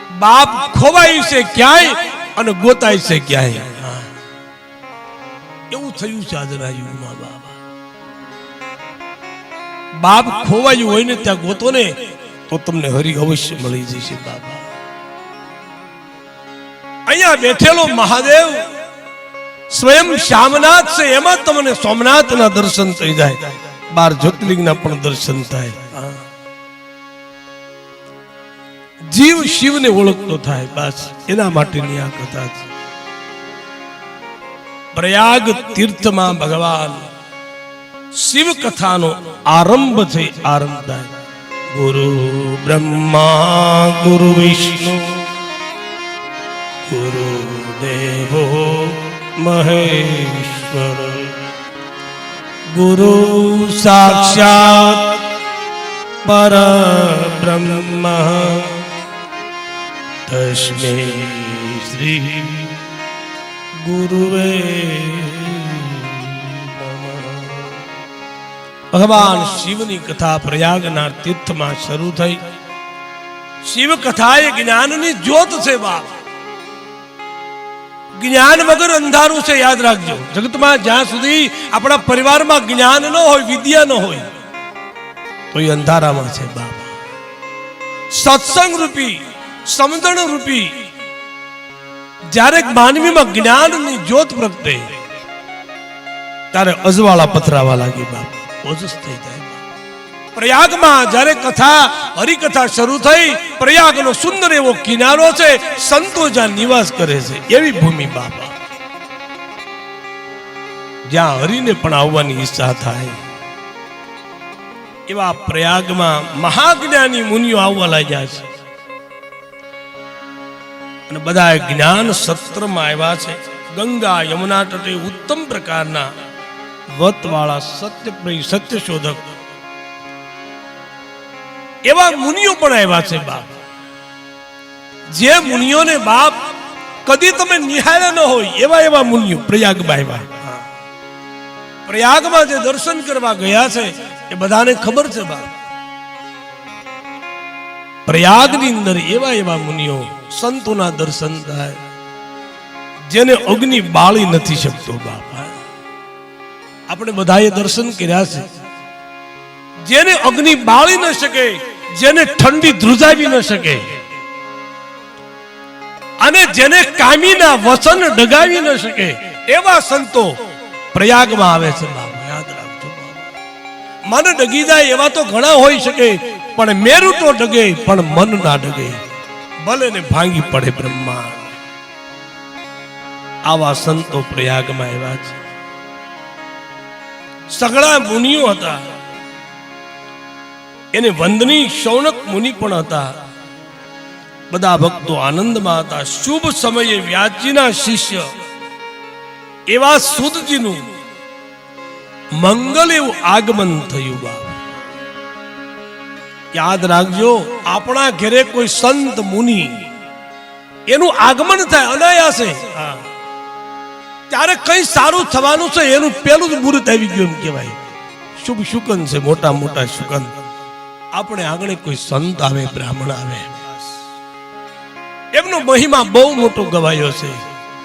બાપ ખોવાય છે ક્યાંય અને ગોતાય છે ક્યાંય. એવું થયું છે આજના યુગમાં. બાપ ખોવાયું હોય ને ત્યાં ગોતો ને તો તમને હરિ અવશ્ય મળી જશે. બાબા અહીંયા બેઠેલો મહાદેવ સ્વયં શ્યામનાથ છે, એમાં તમને સોમનાથના દર્શન થઈ જાય, 12 જ્યોતિર્લિંગના પણ દર્શન થાય. જીવ શિવને ઓળખતો થાય, બસ એના માટેની આ કથા છે. પ્રયાગ તીર્થમાં ભગવાન શિવ કથાનો આરંભ છે. આરંભ થાય ગુરુ બ્રહ્મા ગુરુ વિષ્ણુ ગુરુ દેવો મહેશ્વર ગુરુ સાક્ષાત પરબ્રહ્મ તસ્મૈ શ્રી ગુરુવે. ભગવાન શિવની કથા પ્રયાગના તીર્થમાં શરૂ થઈ. શિવ કથા એ જ્ઞાનની જ્યોત છે. બાપ જ્ઞાન વગર અંધારું છે, યાદ રાખજો. જગતમાં જ્યાં સુધી આપણા પરિવારમાં જ્ઞાન ન હોય, વિદ્યા ન હોય, તો એ અંધારામાં છે. બાપ સત્સંગ રૂપી, સમજણ રૂપી જ્યારે માનવીમાં જ્ઞાનની જ્યોત પ્રગટે ત્યારે અજવાળા પથરાવા લાગી. બાપ ઓજસ થઈ જાય. પ્રયાગમાં જ્યારે કથા હરિકથા શરૂ થઈ, પ્રયાગનો સુંદર એવો કિનારો છે, સંતો જ્યાં નિવાસ કરે છે એવી ભૂમિ. બાપા જ્યાં હરિને પણ આવવાની ઈચ્છા થાય એવા પ્રયાગમાં મહાજ્ઞાની મુનિઓ આવવા લાગ્યા છે અને બધા જ્ઞાન સત્રમાં આવ્યા છે. ગંગા યમુના તટે ઉત્તમ પ્રકારના વતવાળા સત્યપ્રિય સત્યશોધક એવા મુનિઓ પણ આવ્યા છે. બાપ જે મુનિઓને બાપ કદી તમે નિહાળ્યા ન હોય એવા એવા મુનિઓ પ્રયાગમાં આવ્યા. પ્રયાગમાં જે દર્શન કરવા ગયા છે એ બધાને ખબર છે. બાપ પ્રયાગની અંદર એવા એવા મુનિઓ સંતોના દર્શન થાય જેને અગ્નિ બાળી નથી શકતો. બાપા આપણે બધાએ દર્શન કર્યા છે. જેને અગ્નિ બાળી ન શકે, જેને ઠંડી ધ્રુજાવી ન શકે, અને જેને કામીના વસન ડગાવી ન શકે એવા સંતો પ્રયાગમાં આવે છે. બાબા યાદ રાખજો. મન ડગી જાય એવા તો ઘણા હોઈ શકે, પણ મેરુ તો ડગે પણ મન ના ડગે, ભલે ને ભાંગી પડે બ્રહ્માંડ. આવા સંતો પ્રયાગમાં આવ્યા છે. સગળા મુનિઓ હતા. એને વંદની શૌનક મુનિ પણ હતા. બધા ભક્તો આનંદમાં હતા. શુભ સમયે વ્યાસજીના શિષ્ય એવા સુદજીનું મંગલ એવું આગમન થયું. બાપ યાદ રાખજો, આપણા ઘરે કોઈ સંત મુનિ એનું આગમન થાય અનાયાસે, ત્યારે કઈ સારું થવાનું છે એનું પેલું જ મુહૂર્ત આવી ગયું એમ કહેવાય. શુભ શુકન છે, મોટા મોટા શુકન. આપણે આંગણે કોઈ સંત આવે, બ્રાહ્મણ આવે, એમનો મહિમા બહુ મોટો ગવાયો છે.